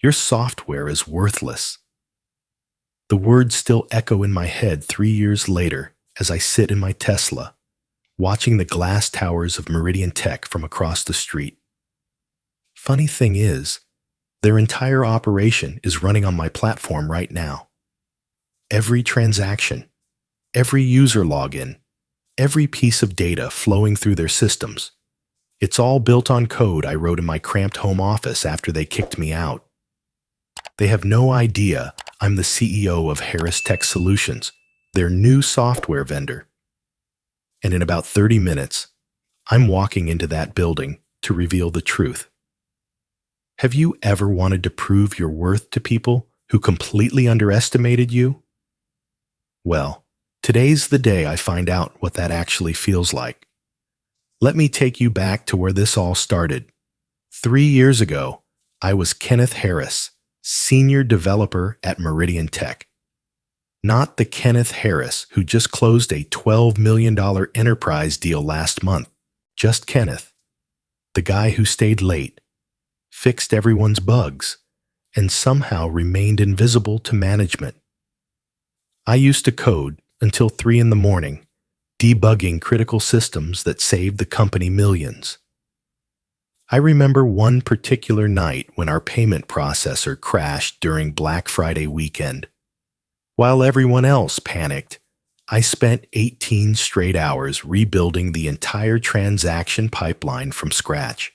Your software is worthless. The words still echo in my head 3 years later as I sit in my Tesla, watching the glass towers of Meridian Tech from across the street. Funny thing is, their entire operation is running on my platform right now. Every transaction, every user login, every piece of data flowing through their systems. It's all built on code I wrote in my cramped home office after they kicked me out. They have no idea I'm the CEO of Harris Tech Solutions, their new software vendor. And in about 30 minutes, I'm walking into that building to reveal the truth. Have you ever wanted to prove your worth to people who completely underestimated you? Well, today's the day I find out what that actually feels like. Let me take you back to where this all started. 3 years ago, I was Kenneth Harris, senior developer at Meridian Tech. Not the Kenneth Harris who just closed a $12 million enterprise deal last month. Just Kenneth, the guy who stayed late, fixed everyone's bugs, and somehow remained invisible to management. I used to code until 3 in the morning, debugging critical systems that saved the company millions. I remember one particular night when our payment processor crashed during Black Friday weekend. While everyone else panicked, I spent 18 straight hours rebuilding the entire transaction pipeline from scratch.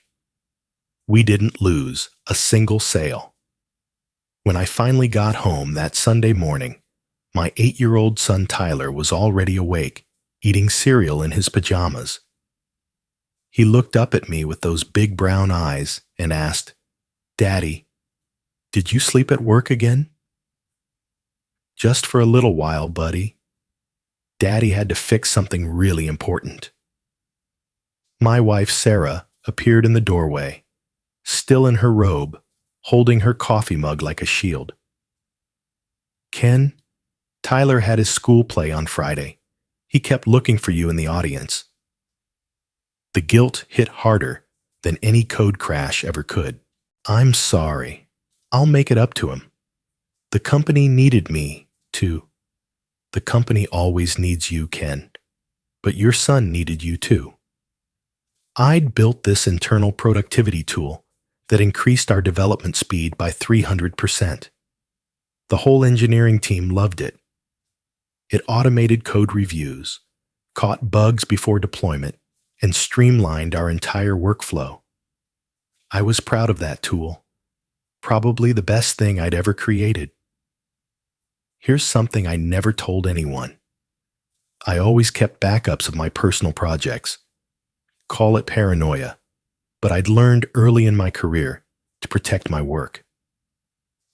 We didn't lose a single sale. When I finally got home that Sunday morning, my 8-year-old son Tyler was already awake, eating cereal in his pajamas. He looked up at me with those big brown eyes and asked, "Daddy, did you sleep at work again?" "Just for a little while, buddy. Daddy had to fix something really important." My wife, Sarah, appeared in the doorway, still in her robe, holding her coffee mug like a shield. "Ken, Tyler had his school play on Friday. He kept looking for you in the audience." The guilt hit harder than any code crash ever could. "I'm sorry. I'll make it up to him. The company needed me to." "The company always needs you, Ken. But your son needed you too." I'd built this internal productivity tool that increased our development speed by 300%. The whole engineering team loved it. It automated code reviews, caught bugs before deployment, and streamlined our entire workflow. I was proud of that tool. Probably the best thing I'd ever created. Here's something I never told anyone. I always kept backups of my personal projects. Call it paranoia, but I'd learned early in my career to protect my work.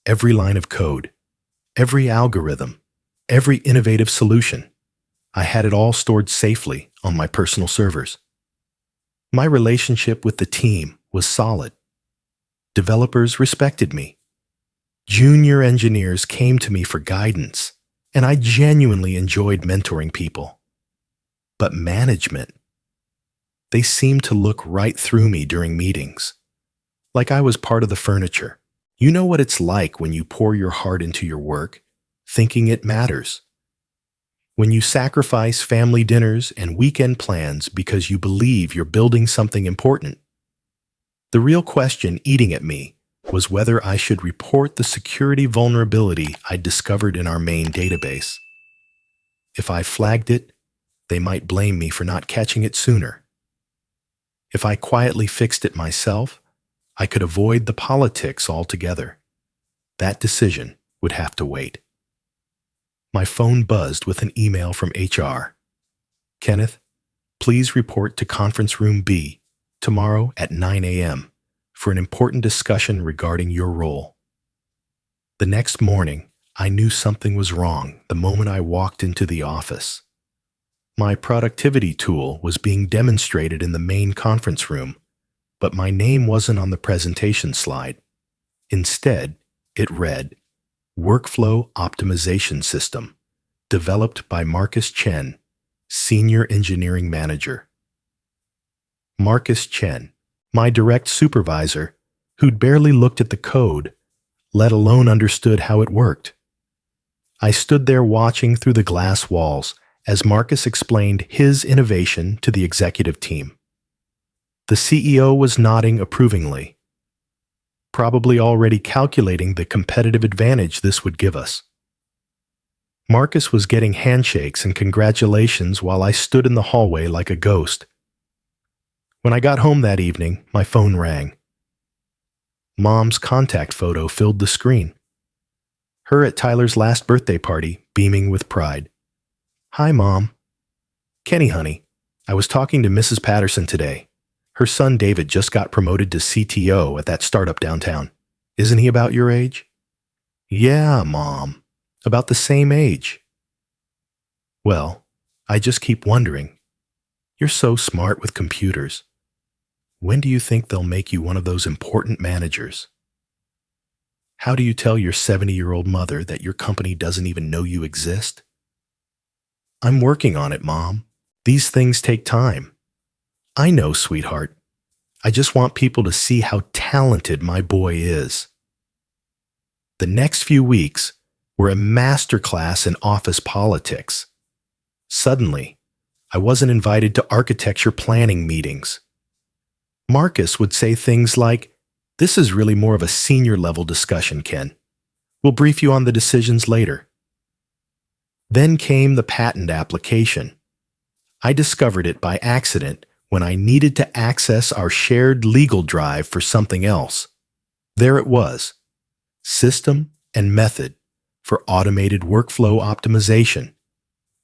Every line of code, every algorithm, every innovative solution, I had it all stored safely on my personal servers. My relationship with the team was solid. Developers respected me. Junior engineers came to me for guidance, and I genuinely enjoyed mentoring people. But management, they seemed to look right through me during meetings, like I was part of the furniture. You know what it's like when you pour your heart into your work, thinking it matters. When you sacrifice family dinners and weekend plans because you believe you're building something important. The real question eating at me was whether I should report the security vulnerability I'd discovered in our main database. If I flagged it, they might blame me for not catching it sooner. If I quietly fixed it myself, I could avoid the politics altogether. That decision would have to wait. My phone buzzed with an email from HR. "Kenneth, please report to Conference Room B tomorrow at 9 a.m. for an important discussion regarding your role." The next morning, I knew something was wrong the moment I walked into the office. My productivity tool was being demonstrated in the main conference room, but my name wasn't on the presentation slide. Instead, it read, "Workflow Optimization System, developed by Marcus Chen, Senior Engineering Manager." Marcus Chen, my direct supervisor, who'd barely looked at the code, let alone understood how it worked. I stood there watching through the glass walls as Marcus explained his innovation to the executive team. The CEO was nodding approvingly, probably already calculating the competitive advantage this would give us. Marcus was getting handshakes and congratulations while I stood in the hallway like a ghost. When I got home that evening, my phone rang. Mom's contact photo filled the screen. Her at Tyler's last birthday party, beaming with pride. "Hi, Mom." "Kenny, honey, I was talking to Mrs. Patterson today. Her son David just got promoted to CTO at that startup downtown. Isn't he about your age?" "Yeah, Mom, about the same age." "Well, I just keep wondering. You're so smart with computers. When do you think they'll make you one of those important managers? How do you tell your 70-year-old mother that your company doesn't even know you exist?" "I'm working on it, Mom. These things take time." "I know, sweetheart. I just want people to see how talented my boy is." The next few weeks were a masterclass in office politics. Suddenly, I wasn't invited to architecture planning meetings. Marcus would say things like, "This is really more of a senior-level discussion, Ken. We'll brief you on the decisions later." Then came the patent application. I discovered it by accident when I needed to access our shared legal drive for something else. There it was, System and Method for Automated Workflow Optimization,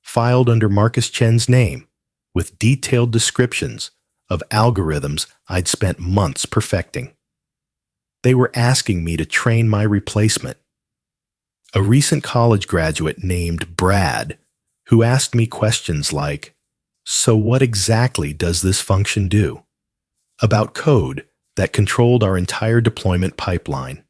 filed under Marcus Chen's name, with detailed descriptions of algorithms I'd spent months perfecting. They were asking me to train my replacement, a recent college graduate named Brad, who asked me questions like, "So what exactly does this function do?" about code that controlled our entire deployment pipeline.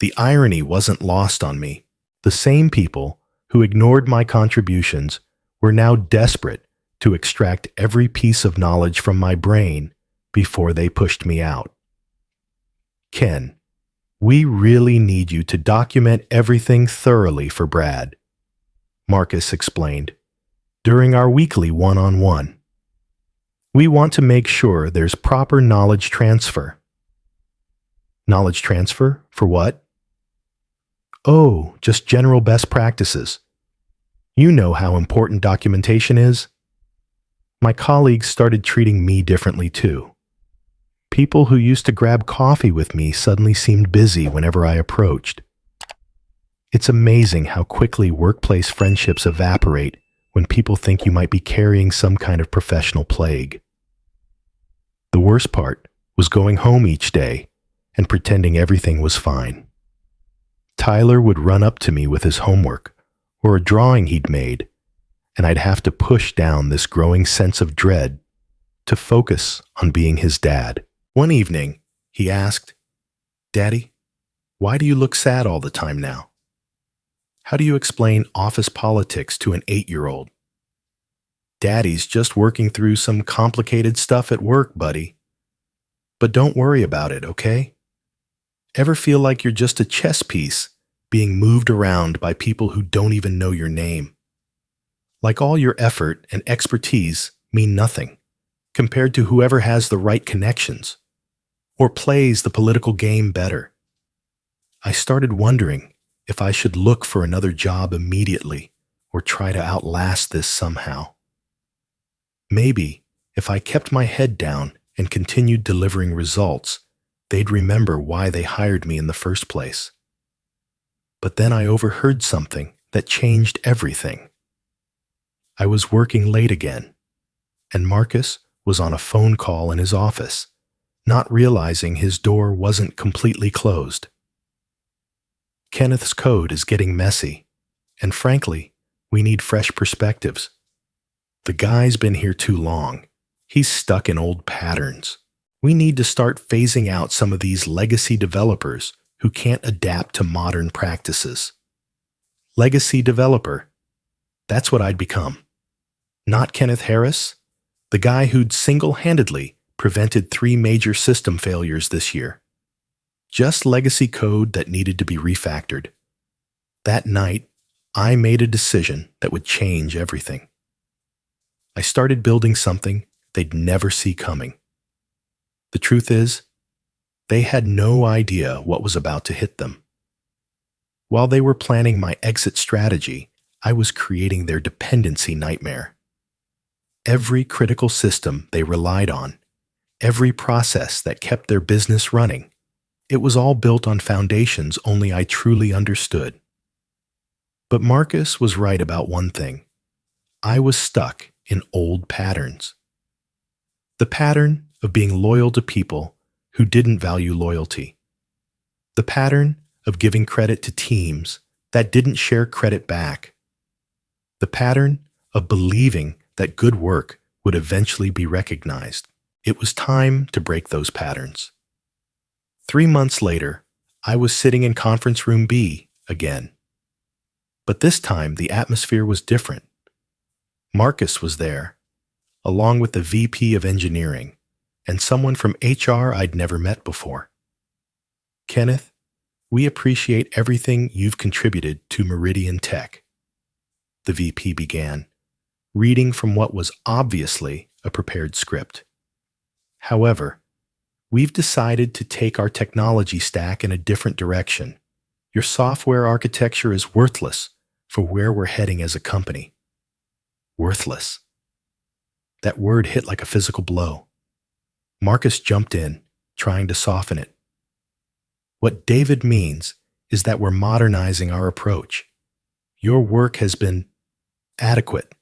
The irony wasn't lost on me. The same people who ignored my contributions were now desperate to extract every piece of knowledge from my brain before they pushed me out. "Ken, we really need you to document everything thoroughly for Brad," Marcus explained, during our weekly one-on-one. "We want to make sure there's proper knowledge transfer." "Knowledge transfer? For what?" "Oh, just general best practices. You know how important documentation is." My colleagues started treating me differently too. People who used to grab coffee with me suddenly seemed busy whenever I approached. It's amazing how quickly workplace friendships evaporate when people think you might be carrying some kind of professional plague. The worst part was going home each day and pretending everything was fine. Tyler would run up to me with his homework or a drawing he'd made, and I'd have to push down this growing sense of dread to focus on being his dad. One evening, he asked, "Daddy, why do you look sad all the time now? How do you explain office politics to an 8-year-old? Daddy's just working through some complicated stuff at work, buddy. But don't worry about it, okay? Ever feel like you're just a chess piece being moved around by people who don't even know your name? Like all your effort and expertise mean nothing compared to whoever has the right connections or plays the political game better." I started wondering if I should look for another job immediately or try to outlast this somehow. Maybe if I kept my head down and continued delivering results, they'd remember why they hired me in the first place. But then I overheard something that changed everything. I was working late again, and Marcus was on a phone call in his office, not realizing his door wasn't completely closed. "Kenneth's code is getting messy, and frankly, we need fresh perspectives. The guy's been here too long. He's stuck in old patterns. We need to start phasing out some of these legacy developers who can't adapt to modern practices." Legacy developer. That's what I'd become. Not Kenneth Harris, the guy who'd single-handedly prevented 3 major system failures this year. just legacy code that needed to be refactored. That night, I made a decision that would change everything. I started building something they'd never see coming. The truth is, they had no idea what was about to hit them. While they were planning my exit strategy, I was creating their dependency nightmare. Every critical system they relied on, every process that kept their business running, it was all built on foundations only I truly understood. But Marcus was right about one thing. I was stuck in old patterns. The pattern of being loyal to people who didn't value loyalty. The pattern of giving credit to teams that didn't share credit back. The pattern of believing that good work would eventually be recognized. It was time to break those patterns. 3 months later, I was sitting in conference room B again. But this time, the atmosphere was different. Marcus was there, along with the VP of Engineering and someone from HR I'd never met before. Kenneth, we appreciate everything you've contributed to Meridian Tech, the VP began, reading from what was obviously a prepared script. However, we've decided to take our technology stack in a different direction. Your software architecture is worthless for where we're heading as a company. Worthless. That word hit like a physical blow. Marcus jumped in, trying to soften it. What David means is that we're modernizing our approach. Your work has been adequate,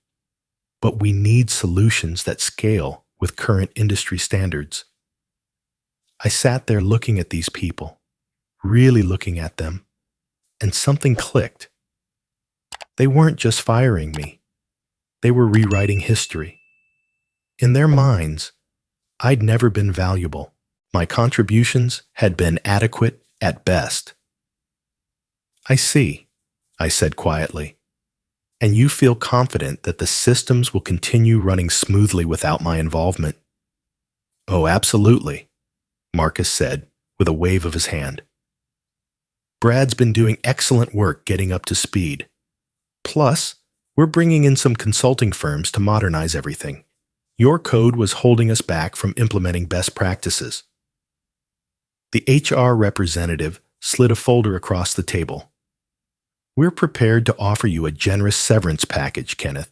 but we need solutions that scale with current industry standards. I sat there looking at these people, really looking at them, and something clicked. They weren't just firing me. They were rewriting history. In their minds, I'd never been valuable. My contributions had been adequate at best. I see, I said quietly. And you feel confident that the systems will continue running smoothly without my involvement? Oh, absolutely, Marcus said with a wave of his hand. Brad's been doing excellent work getting up to speed. Plus, we're bringing in some consulting firms to modernize everything. Your code was holding us back from implementing best practices. The HR representative slid a folder across the table. We're prepared to offer you a generous severance package, Kenneth.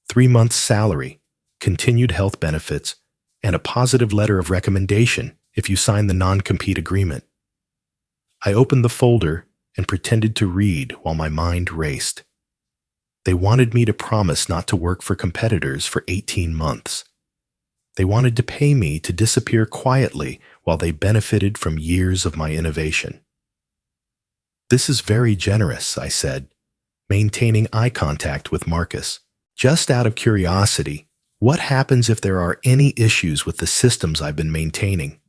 3 months' salary, continued health benefits, and a positive letter of recommendation if you sign the non-compete agreement. I opened the folder and pretended to read while my mind raced. They wanted me to promise not to work for competitors for 18 months. They wanted to pay me to disappear quietly while they benefited from years of my innovation. This is very generous, I said, maintaining eye contact with Marcus. Just out of curiosity, what happens if there are any issues with the systems I've been maintaining?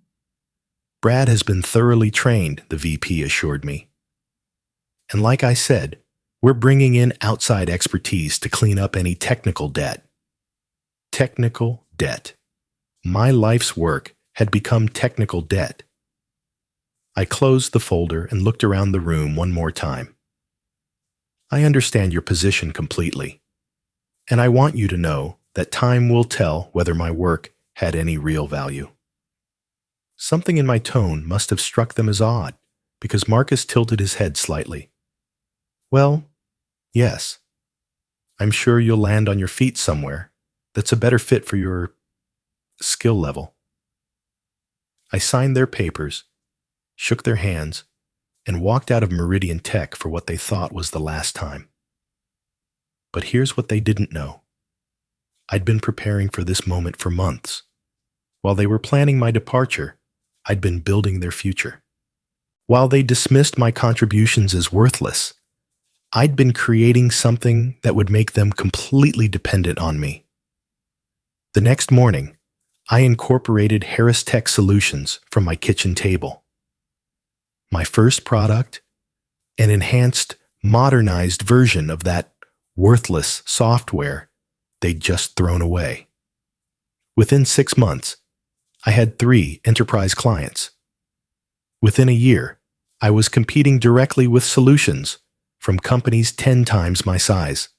Brad has been thoroughly trained, the VP assured me. And like I said, we're bringing in outside expertise to clean up any technical debt. Technical debt. My life's work had become technical debt. I closed the folder and looked around the room one more time. I understand your position completely, and I want you to know that time will tell whether my work had any real value. Something in my tone must have struck them as odd, because Marcus tilted his head slightly. Well, yes. I'm sure you'll land on your feet somewhere that's a better fit for your skill level. I signed their papers, shook their hands, and walked out of Meridian Tech for what they thought was the last time. But here's what they didn't know. I'd been preparing for this moment for months. While they were planning my departure, I'd been building their future. While they dismissed my contributions as worthless, I'd been creating something that would make them completely dependent on me. The next morning, I incorporated Harris Tech Solutions from my kitchen table. My first product, an enhanced, modernized version of that worthless software they'd just thrown away. Within 6 months, I had 3 enterprise clients. Within a year, I was competing directly with solutions from companies 10 times my size.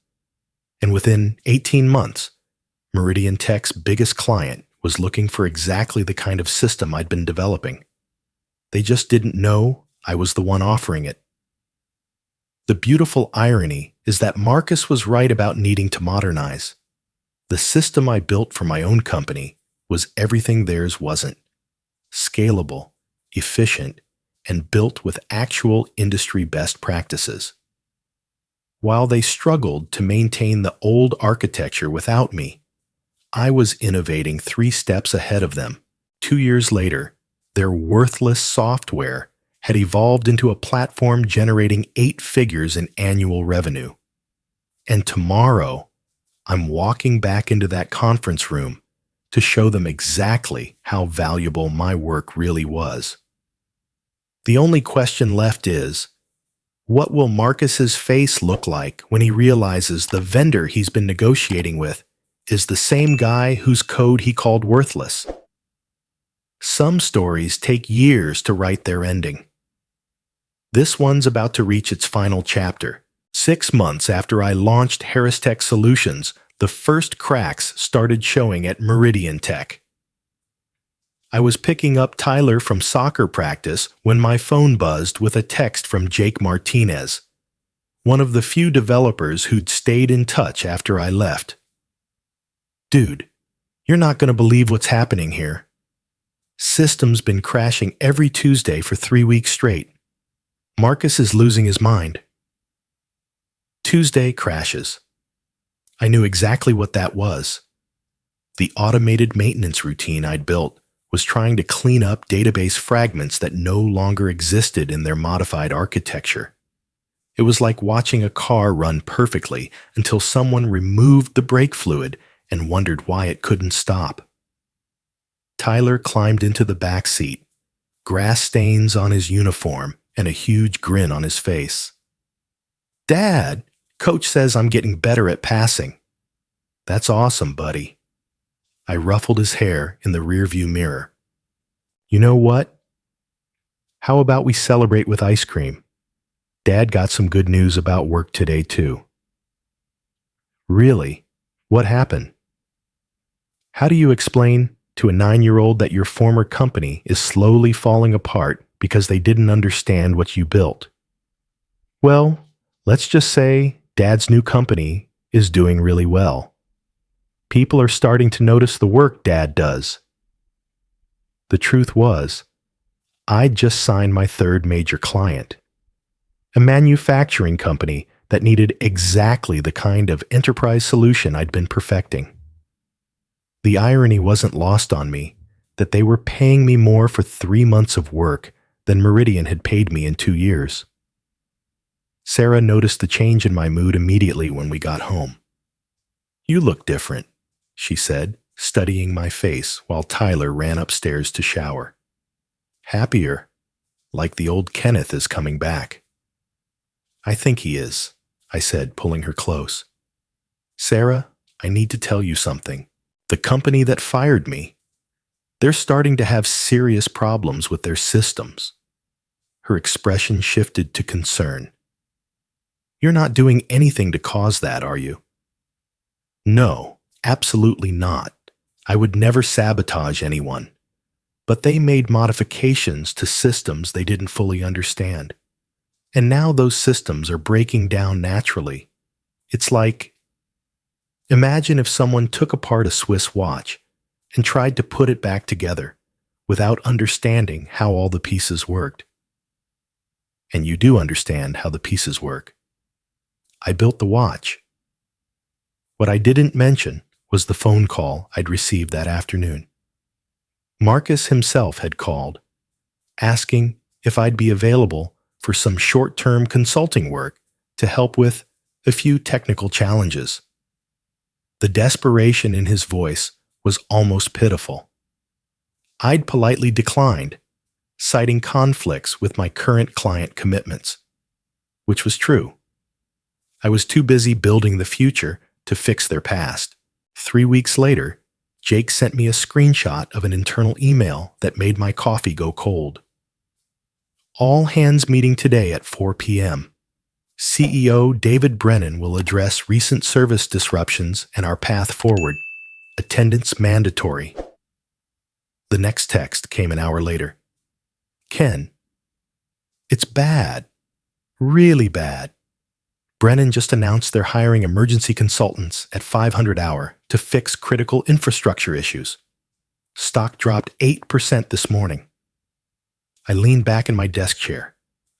And within 18 months, Meridian Tech's biggest client was looking for exactly the kind of system I'd been developing. They just didn't know I was the one offering it. The beautiful irony is that Marcus was right about needing to modernize. The system I built for my own company was everything theirs wasn't: scalable, efficient, and built with actual industry best practices. While they struggled to maintain the old architecture without me, I was innovating 3 steps ahead of them. 2 years later, their worthless software had evolved into a platform generating 8 figures in annual revenue. And tomorrow, I'm walking back into that conference room to show them exactly how valuable my work really was. The only question left is, what will Marcus's face look like when he realizes the vendor he's been negotiating with is the same guy whose code he called worthless? Some stories take years to write their ending. This one's about to reach its final chapter. 6 months after I launched Harris Tech Solutions, the first cracks started showing at Meridian Tech. I was picking up Tyler from soccer practice when my phone buzzed with a text from Jake Martinez, one of the few developers who'd stayed in touch after I left. "Dude, you're not going to believe what's happening here. System's been crashing every Tuesday for 3 weeks straight. Marcus is losing his mind." Tuesday crashes. I knew exactly what that was. The automated maintenance routine I'd built was trying to clean up database fragments that no longer existed in their modified architecture. It was like watching a car run perfectly until someone removed the brake fluid and wondered why it couldn't stop. Tyler climbed into the back seat, grass stains on his uniform and a huge grin on his face. "Dad, Coach says I'm getting better at passing." "That's awesome, buddy." I ruffled his hair in the rearview mirror. "You know what? How about we celebrate with ice cream? Dad got some good news about work today, too." "Really? What happened?" "How do you explain to a 9-year-old that your former company is slowly falling apart because they didn't understand what you built?" "Well, let's just say Dad's new company is doing really well. People are starting to notice the work Dad does." The truth was, I'd just signed my 3rd major client, a manufacturing company that needed exactly the kind of enterprise solution I'd been perfecting. The irony wasn't lost on me that they were paying me more for 3 months of work than Meridian had paid me in 2 years. Sarah noticed the change in my mood immediately when we got home. "You look different," she said, studying my face while Tyler ran upstairs to shower. "Happier, like the old Kenneth is coming back." "I think he is," I said, pulling her close. "Sarah, I need to tell you something. The company that fired me, they're starting to have serious problems with their systems." Her expression shifted to concern. "You're not doing anything to cause that, are you?" "No, absolutely not. I would never sabotage anyone. But they made modifications to systems they didn't fully understand. And now those systems are breaking down naturally. It's like, imagine if someone took apart a Swiss watch and tried to put it back together without understanding how all the pieces worked. And you do understand how the pieces work. I built the watch. What I didn't mention was the phone call I'd received that afternoon. Marcus himself had called, asking if I'd be available for some short-term consulting work to help with a few technical challenges. The desperation in his voice was almost pitiful. I'd politely declined, citing conflicts with my current client commitments, which was true. I was too busy building the future to fix their past. 3 weeks later, Jake sent me a screenshot of an internal email that made my coffee go cold. All hands meeting today at 4 p.m. CEO David Brennan will address recent service disruptions and our path forward. Attendance mandatory. The next text came an hour later. Ken, it's bad. Really bad. Brennan just announced they're hiring emergency consultants at $500 an hour to fix critical infrastructure issues. Stock dropped 8% this morning. I leaned back in my desk chair,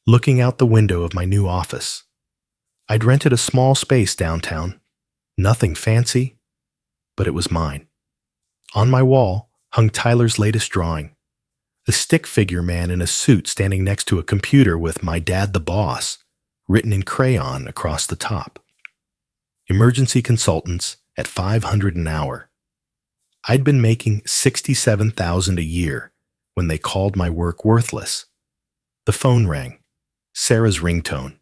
looking out the window of my new office. I'd rented a small space downtown. Nothing fancy, but it was mine. On my wall hung Tyler's latest drawing, a stick figure man in a suit standing next to a computer with "My Dad the Boss" written in crayon across the top. Emergency consultants at $500 an hour. I'd been making $67,000 a year when they called my work worthless. The phone rang. Sarah's ringtone.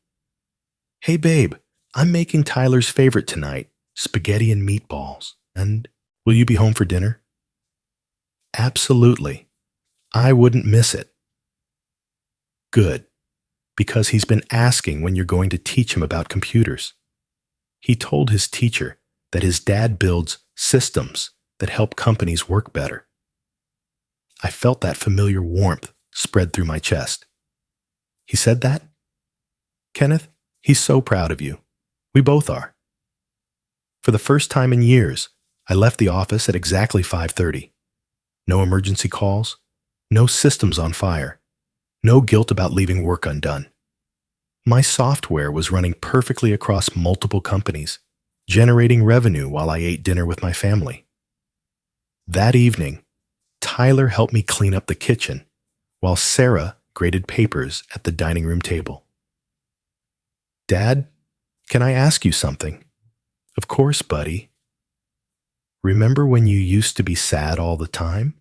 "Hey babe, I'm making Tyler's favorite tonight, spaghetti and meatballs. And will you be home for dinner?" Absolutely. I wouldn't miss it. Good, because he's been asking when you're going to teach him about computers. He told his teacher that his dad builds systems that help companies work better. I felt that familiar warmth spread through my chest. He said that? Kenneth, he's so proud of you. We both are. For the first time in years, I left the office at exactly 5:30. No emergency calls, no systems on fire, no guilt about leaving work undone. My software was running perfectly across multiple companies, generating revenue while I ate dinner with my family. That evening, Tyler helped me clean up the kitchen, while Sarah graded papers at the dining room table. "Dad, can I ask you something?" "Of course, buddy." "Remember when you used to be sad all the time?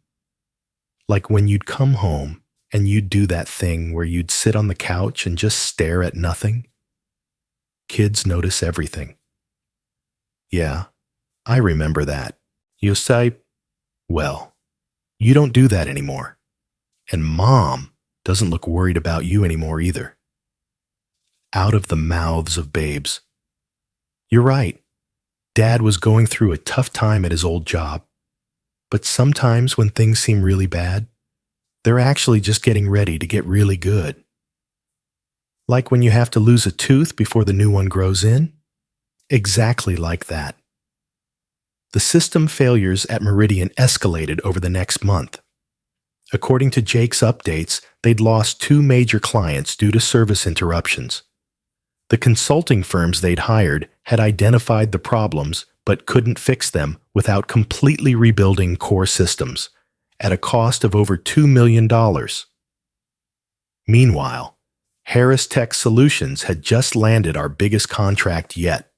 Like when you'd come home and you'd do that thing where you'd sit on the couch and just stare at nothing? Kids notice everything." "Yeah, I remember that." "You say, well, you don't do that anymore. And Mom doesn't look worried about you anymore either." Out of the mouths of babes. You're right. Dad was going through a tough time at his old job. But sometimes when things seem really bad, they're actually just getting ready to get really good. Like when you have to lose a tooth before the new one grows in? Exactly like that. The system failures at Meridian escalated over the next month. According to Jake's updates, they'd lost 2 major clients due to service interruptions. The consulting firms they'd hired had identified the problems but couldn't fix them without completely rebuilding core systems, at a cost of over $2 million. Meanwhile, Harris Tech Solutions had just landed our biggest contract yet.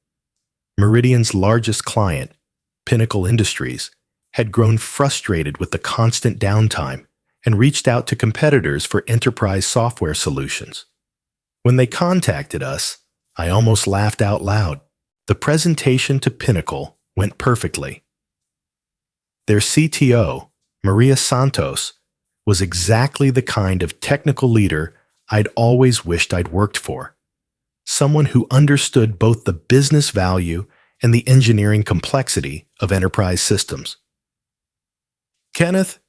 Meridian's largest client, Pinnacle Industries, had grown frustrated with the constant downtime and reached out to competitors for enterprise software solutions. When they contacted us, I almost laughed out loud. The presentation to Pinnacle went perfectly. Their CTO, Maria Santos, was exactly the kind of technical leader I'd always wished I'd worked for. Someone who understood both the business value and the engineering complexity of enterprise systems. "Kenneth,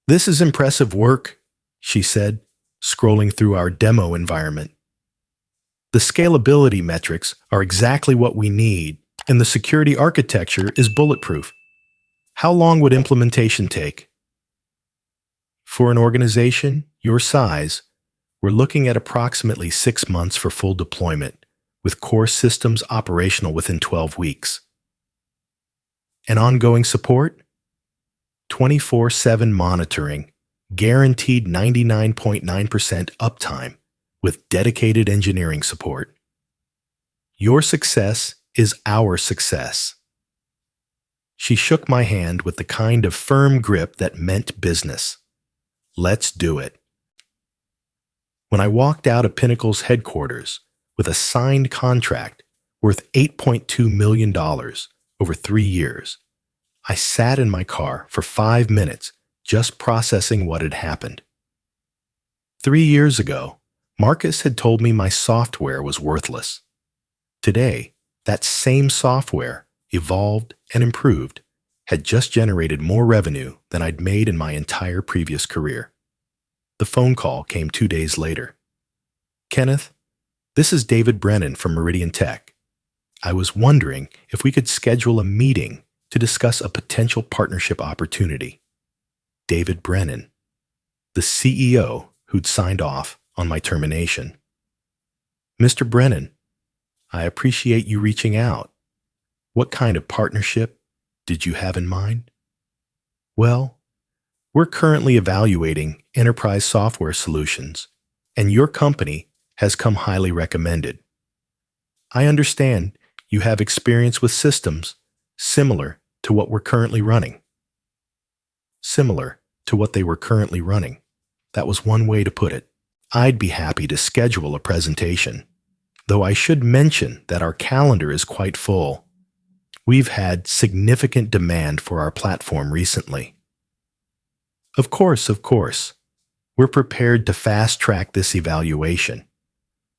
this is impressive work," she said, scrolling through our demo environment. "The scalability metrics are exactly what we need, and the security architecture is bulletproof. How long would implementation take?" For an organization your size, we're looking at approximately 6 months for full deployment, with core systems operational within 12 weeks. And ongoing support? 24/7 monitoring, guaranteed 99.9% uptime, with dedicated engineering support. Your success is our success. She shook my hand with the kind of firm grip that meant business. Let's do it. When I walked out of Pinnacle's headquarters with a signed contract worth $8.2 million over 3 years, I sat in my car for 5 minutes just processing what had happened. 3 years ago, Marcus had told me my software was worthless. Today, that same software, evolved and improved, had just generated more revenue than I'd made in my entire previous career. The phone call came 2 days later. Kenneth, this is David Brennan from Meridian Tech. I was wondering if we could schedule a meeting to discuss a potential partnership opportunity. David Brennan, the CEO who'd signed off on my termination. Mr. Brennan, I appreciate you reaching out. What kind of partnership did you have in mind? Well, we're currently evaluating enterprise software solutions, and your company has come highly recommended. I understand you have experience with systems similar to what we're currently running. Similar to what they were currently running. That was one way to put it. I'd be happy to schedule a presentation, though I should mention that our calendar is quite full. We've had significant demand for our platform recently. Of course. We're prepared to fast-track this evaluation.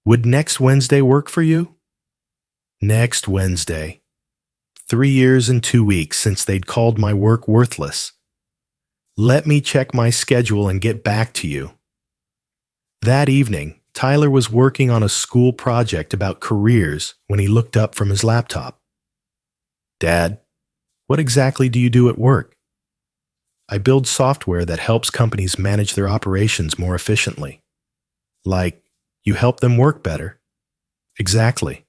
Would next Wednesday work for you? Next Wednesday. 3 years and 2 weeks since they'd called my work worthless. Let me check my schedule and get back to you. That evening, Tyler was working on a school project about careers when he looked up from his laptop. Dad, what exactly do you do at work? I build software that helps companies manage their operations more efficiently. Like, you help them work better. Exactly.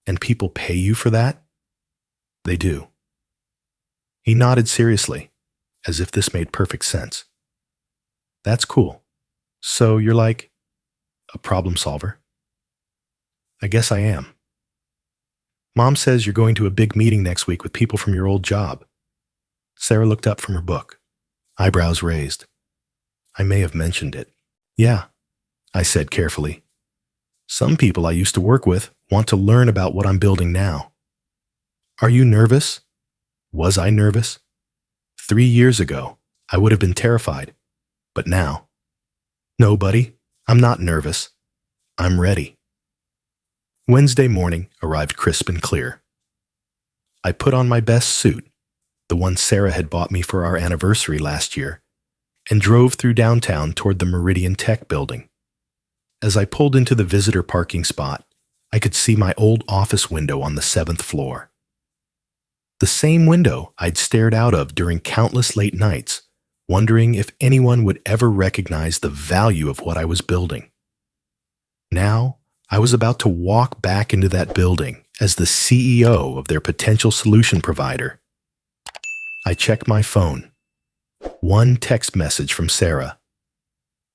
And people pay you for that? They do. He nodded seriously, as if this made perfect sense. That's cool. So you're like a problem solver? I guess I am. Mom says you're going to a big meeting next week with people from your old job. Sarah looked up from her book, eyebrows raised. I may have mentioned it. Yeah, I said carefully. Some people I used to work with want to learn about what I'm building now. Are you nervous? Was I nervous? 3 years ago, I would have been terrified. But now? No, buddy, I'm not nervous. I'm ready. Wednesday morning arrived crisp and clear. I put on my best suit, the one Sarah had bought me for our anniversary last year, and drove through downtown toward the Meridian Tech building. As I pulled into the visitor parking spot, I could see my old office window on the 7th floor. The same window I'd stared out of during countless late nights, wondering if anyone would ever recognize the value of what I was building. Now, I was about to walk back into that building as the CEO of their potential solution provider. I checked my phone. One text message from Sarah.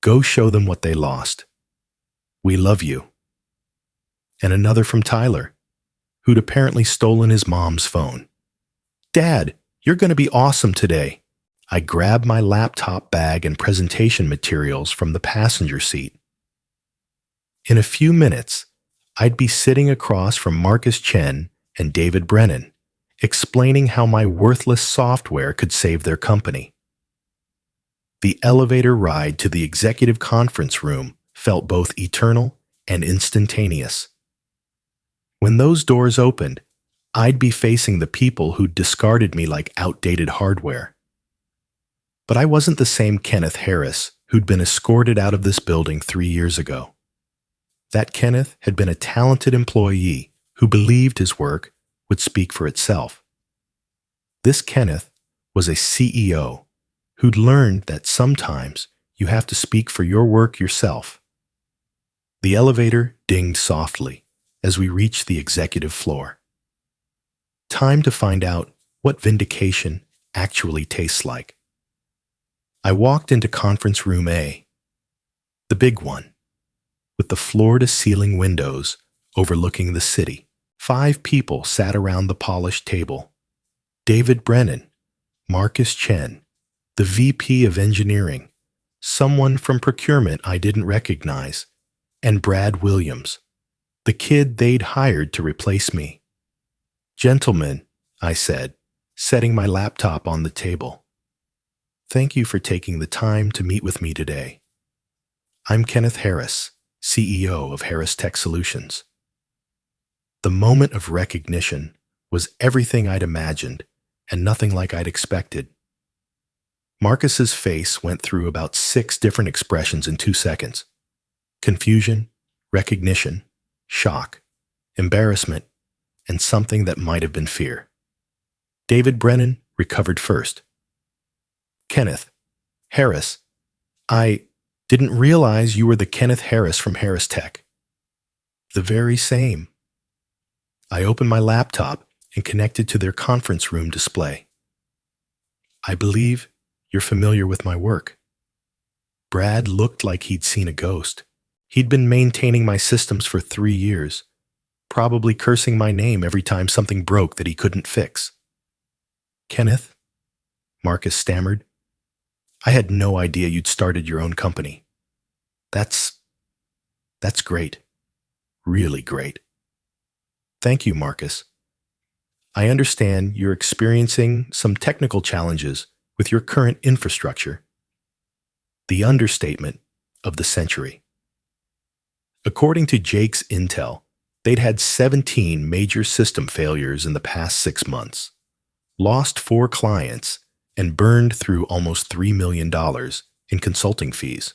Go show them what they lost. We love you. And another from Tyler, who'd apparently stolen his mom's phone. Dad, you're going to be awesome today. I grabbed my laptop bag and presentation materials from the passenger seat. In a few minutes, I'd be sitting across from Marcus Chen and David Brennan, explaining how my worthless software could save their company. The elevator ride to the executive conference room felt both eternal and instantaneous. When those doors opened, I'd be facing the people who'd discarded me like outdated hardware. But I wasn't the same Kenneth Harris who'd been escorted out of this building 3 years ago. That Kenneth had been a talented employee who believed his work would speak for itself. This Kenneth was a CEO who'd learned that sometimes you have to speak for your work yourself. The elevator dinged softly as we reached the executive floor. Time to find out what vindication actually tastes like. I walked into conference room A, the big one, with the floor-to-ceiling windows overlooking the city. 5 people sat around the polished table. David Brennan, Marcus Chen, the VP of Engineering, someone from procurement I didn't recognize, and Brad Williams, the kid they'd hired to replace me. Gentlemen, I said, setting my laptop on the table. Thank you for taking the time to meet with me today. I'm Kenneth Harris, CEO of Harris Tech Solutions. The moment of recognition was everything I'd imagined and nothing like I'd expected. Marcus's face went through about 6 different expressions in 2 seconds. Confusion, recognition, shock, embarrassment, and something that might have been fear. David Brennan recovered first. Kenneth, Harris, I didn't realize you were the Kenneth Harris from Harris Tech. The very same. I opened my laptop and connected to their conference room display. I believe you're familiar with my work. Brad looked like he'd seen a ghost. He'd been maintaining my systems for 3 years, probably cursing my name every time something broke that he couldn't fix. Kenneth, Marcus stammered, I had no idea you'd started your own company. That's great. Really great. Thank you, Marcus. I understand you're experiencing some technical challenges with your current infrastructure. The understatement of the century. According to Jake's intel, they'd had 17 major system failures in the past 6 months, lost 4 clients, and burned through almost $3 million in consulting fees.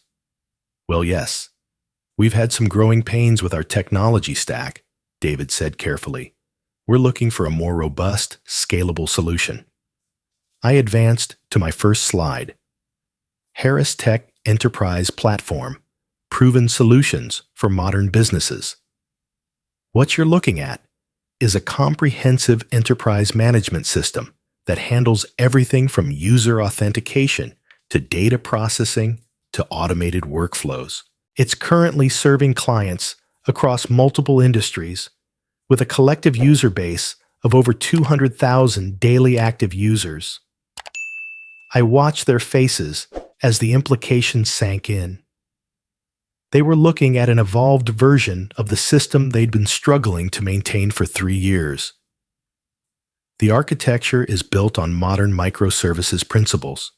Well, yes, we've had some growing pains with our technology stack, David said carefully. We're looking for a more robust, scalable solution. I advanced to my first slide. Harris Tech Enterprise Platform, Proven Solutions for Modern Businesses. What you're looking at is a comprehensive enterprise management system that handles everything from user authentication to data processing to automated workflows. It's currently serving clients across multiple industries with a collective user base of over 200,000 daily active users. I watched their faces as the implications sank in. They were looking at an evolved version of the system they'd been struggling to maintain for 3 years. The architecture is built on modern microservices principles,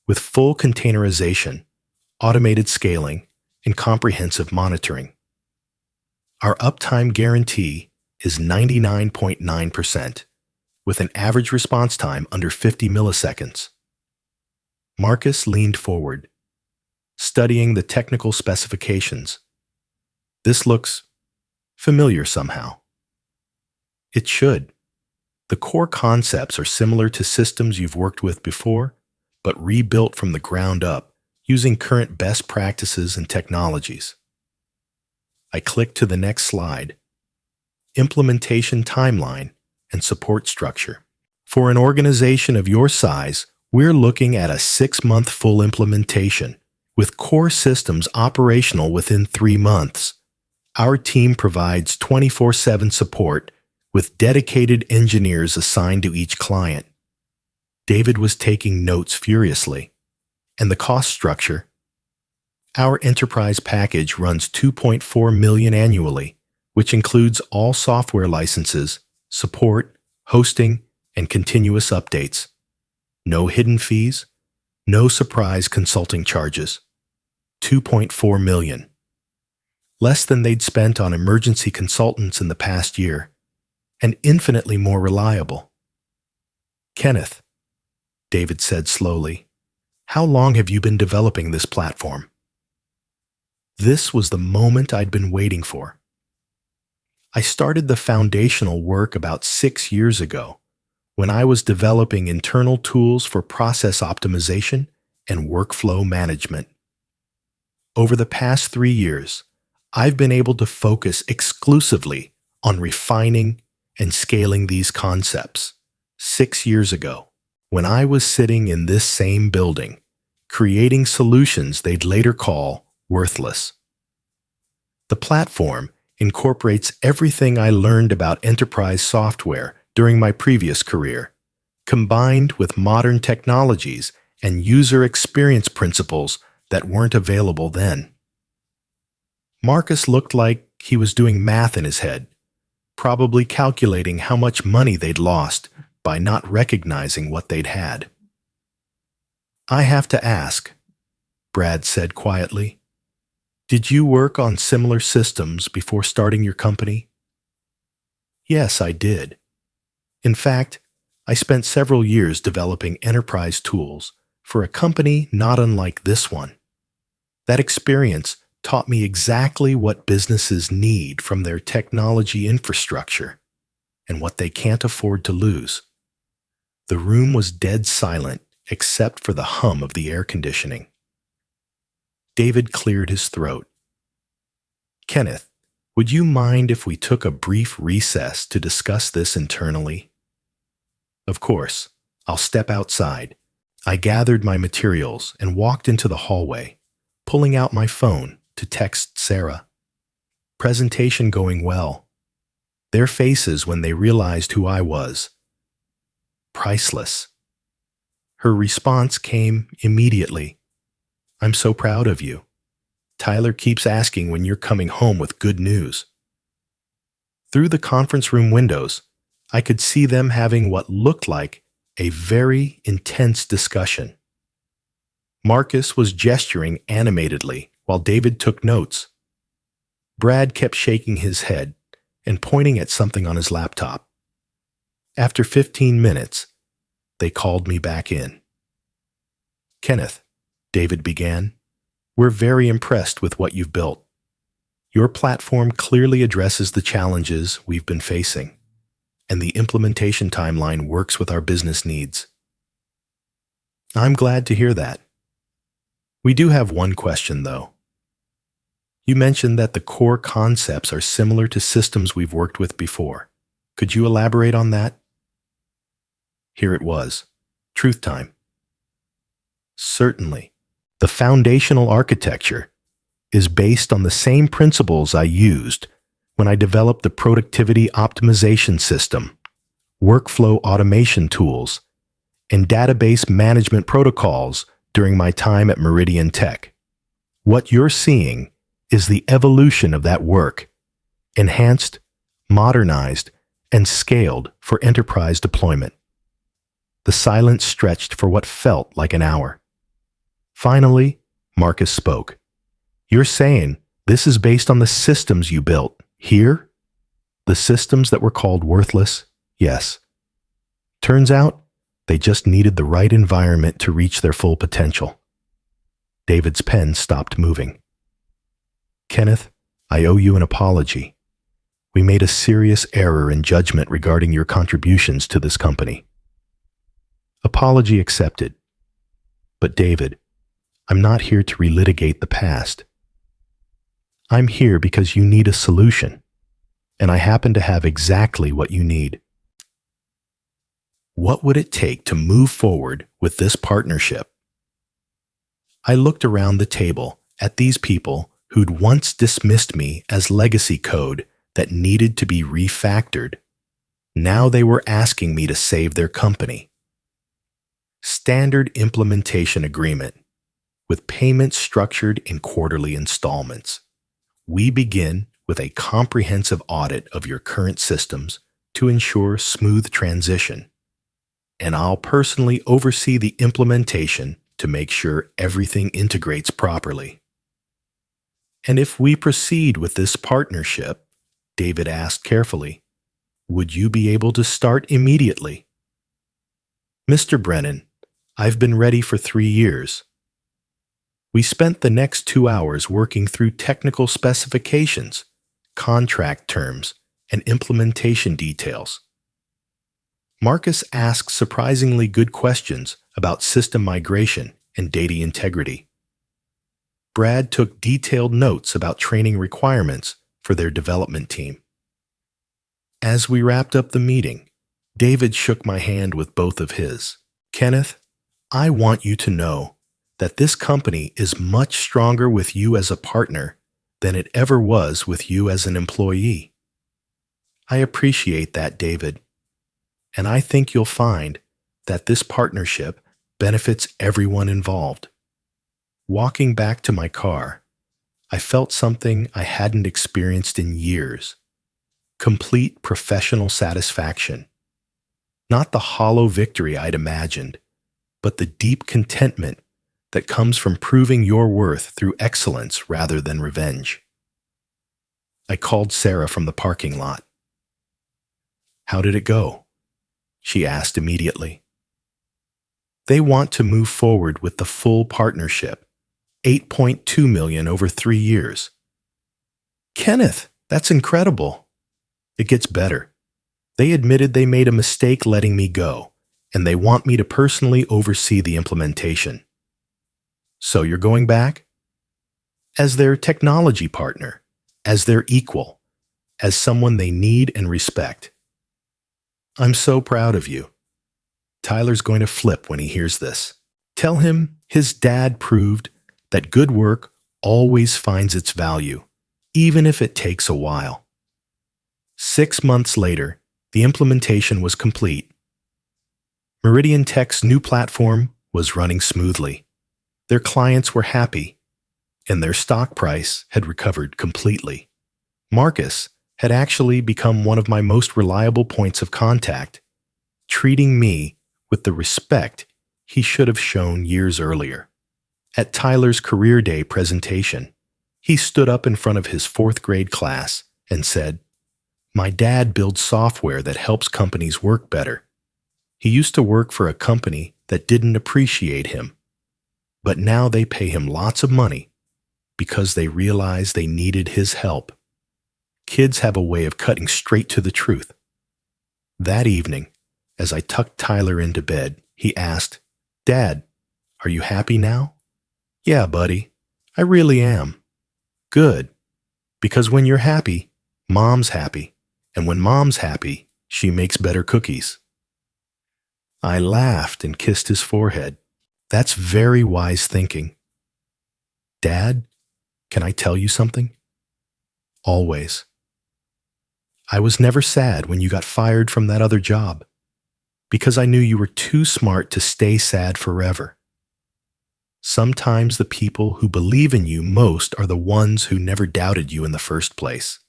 with full containerization, automated scaling, and comprehensive monitoring. Our uptime guarantee is 99.9%, with an average response time under 50 milliseconds. Marcus leaned forward, studying the technical specifications. This looks familiar somehow. It should. The core concepts are similar to systems you've worked with before, but rebuilt from the ground up using current best practices and technologies. I clicked to the next slide. Implementation timeline and support structure. For an organization of your size, we're looking at a 6-month full implementation, with core systems operational within 3 months. Our team provides 24/7 support with dedicated engineers assigned to each client. David was taking notes furiously. And the cost structure? Our enterprise package runs $2.4 million annually, which includes all software licenses, support, hosting, and continuous updates. No hidden fees, no surprise consulting charges. $2.4 million. Less than they'd spent on emergency consultants in the past year, and infinitely more reliable. Kenneth, David said slowly, how long have you been developing this platform? This was the moment I'd been waiting for. I started the foundational work about 6 years ago, when I was developing internal tools for process optimization and workflow management. Over the past 3 years, I've been able to focus exclusively on refining and scaling these concepts. 6 years ago, when I was sitting in this same building, creating solutions they'd later call worthless. The platform incorporates everything I learned about enterprise software during my previous career, combined with modern technologies and user experience principles that weren't available then. Marcus looked like he was doing math in his head, probably calculating how much money they'd lost by not recognizing what they'd had. I have to ask, Brad said quietly, Did you work on similar systems before starting your company? Yes, I did. In fact, I spent several years developing enterprise tools for a company not unlike this one. That experience taught me exactly what businesses need from their technology infrastructure and what they can't afford to lose. The room was dead silent except for the hum of the air conditioning. David cleared his throat. Kenneth, would you mind if we took a brief recess to discuss this internally? Of course, I'll step outside. I gathered my materials and walked into the hallway, pulling out my phone to text Sarah. Presentation going well. Their faces when they realized who I was. Priceless. Her response came immediately. I'm so proud of you. Tyler keeps asking when you're coming home with good news. Through the conference room windows, I could see them having what looked like a very intense discussion. Marcus was gesturing animatedly while David took notes. Brad kept shaking his head and pointing at something on his laptop. After 15 minutes, they called me back in. Kenneth, David began, we're very impressed with what you've built. Your platform clearly addresses the challenges we've been facing, and the implementation timeline works with our business needs. I'm glad to hear that. We do have one question, though. You mentioned that the core concepts are similar to systems we've worked with before. Could you elaborate on that? Here it was. Truth time. Certainly. The foundational architecture is based on the same principles I used when I developed the productivity optimization system, workflow automation tools, and database management protocols during my time at Meridian Tech. What you're seeing is the evolution of that work, enhanced, modernized, and scaled for enterprise deployment. The silence stretched for what felt like an hour. Finally, Marcus spoke. You're saying this is based on the systems you built here? The systems that were called worthless? Yes. Turns out, they just needed the right environment to reach their full potential. David's pen stopped moving. Kenneth, I owe you an apology. We made a serious error in judgment regarding your contributions to this company. Apology accepted. But David, I'm not here to relitigate the past. I'm here because you need a solution, and I happen to have exactly what you need. What would it take to move forward with this partnership? I looked around the table at these people who'd once dismissed me as legacy code that needed to be refactored. Now they were asking me to save their company. Standard implementation agreement, with payments structured in quarterly installments. We begin with a comprehensive audit of your current systems to ensure smooth transition. And I'll personally oversee the implementation to make sure everything integrates properly. And if we proceed with this partnership, David asked carefully, would you be able to start immediately? Mr. Brennan, I've been ready for 3 years. We spent the next 2 hours working through technical specifications, contract terms, and implementation details. Marcus asked surprisingly good questions about system migration and data integrity. Brad took detailed notes about training requirements for their development team. As we wrapped up the meeting, David shook my hand with both of his. Kenneth, I want you to know that this company is much stronger with you as a partner than it ever was with you as an employee. I appreciate that, David, and I think you'll find that this partnership benefits everyone involved. Walking back to my car, I felt something I hadn't experienced in years. Complete professional satisfaction. Not the hollow victory I'd imagined, but the deep contentment that comes from proving your worth through excellence rather than revenge. I called Sarah from the parking lot. "How did it go?" she asked immediately. "They want to move forward with the full partnership, $8.2 million over 3 years." "Kenneth, that's incredible." "It gets better. They admitted they made a mistake letting me go, and they want me to personally oversee the implementation." "So you're going back?" "As their technology partner, as their equal, as someone they need and respect." "I'm so proud of you." Tyler's going to flip when he hears this. Tell him his dad proved that good work always finds its value, even if it takes a while. 6 months later, the implementation was complete. Meridian Tech's new platform was running smoothly. Their clients were happy, and their stock price had recovered completely. Marcus had actually become one of my most reliable points of contact, treating me with the respect he should have shown years earlier. At Tyler's Career Day presentation, he stood up in front of his 4th grade class and said, "My dad builds software that helps companies work better. He used to work for a company that didn't appreciate him, but now they pay him lots of money because they realize they needed his help." Kids have a way of cutting straight to the truth. That evening, as I tucked Tyler into bed, he asked, "Dad, are you happy now?" "Yeah, buddy, I really am." "Good, because when you're happy, Mom's happy, and when Mom's happy, she makes better cookies." I laughed and kissed his forehead. "That's very wise thinking." "Dad, can I tell you something?" "Always." "I was never sad when you got fired from that other job, because I knew you were too smart to stay sad forever. Sometimes the people who believe in you most are the ones who never doubted you in the first place."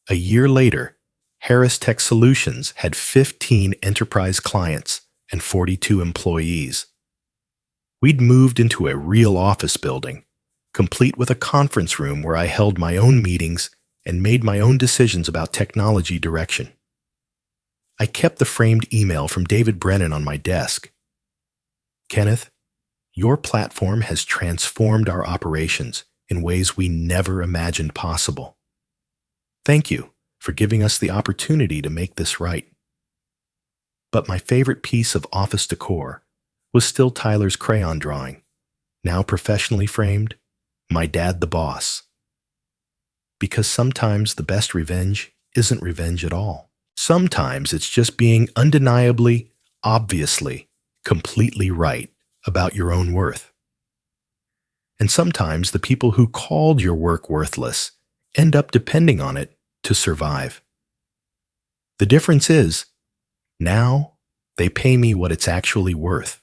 A year later, Harris Tech Solutions had 15 enterprise clients and 42 employees. We'd moved into a real office building, complete with a conference room where I held my own meetings and made my own decisions about technology direction. I kept the framed email from David Brennan on my desk. "Kenneth, your platform has transformed our operations in ways we never imagined possible. Thank you for giving us the opportunity to make this right." But my favorite piece of office decor was still Tyler's crayon drawing, now professionally framed, "My Dad the Boss." Because sometimes the best revenge isn't revenge at all. Sometimes it's just being undeniably, obviously, completely right about your own worth. And sometimes the people who called your work worthless end up depending on it to survive. The difference is, now they pay me what it's actually worth.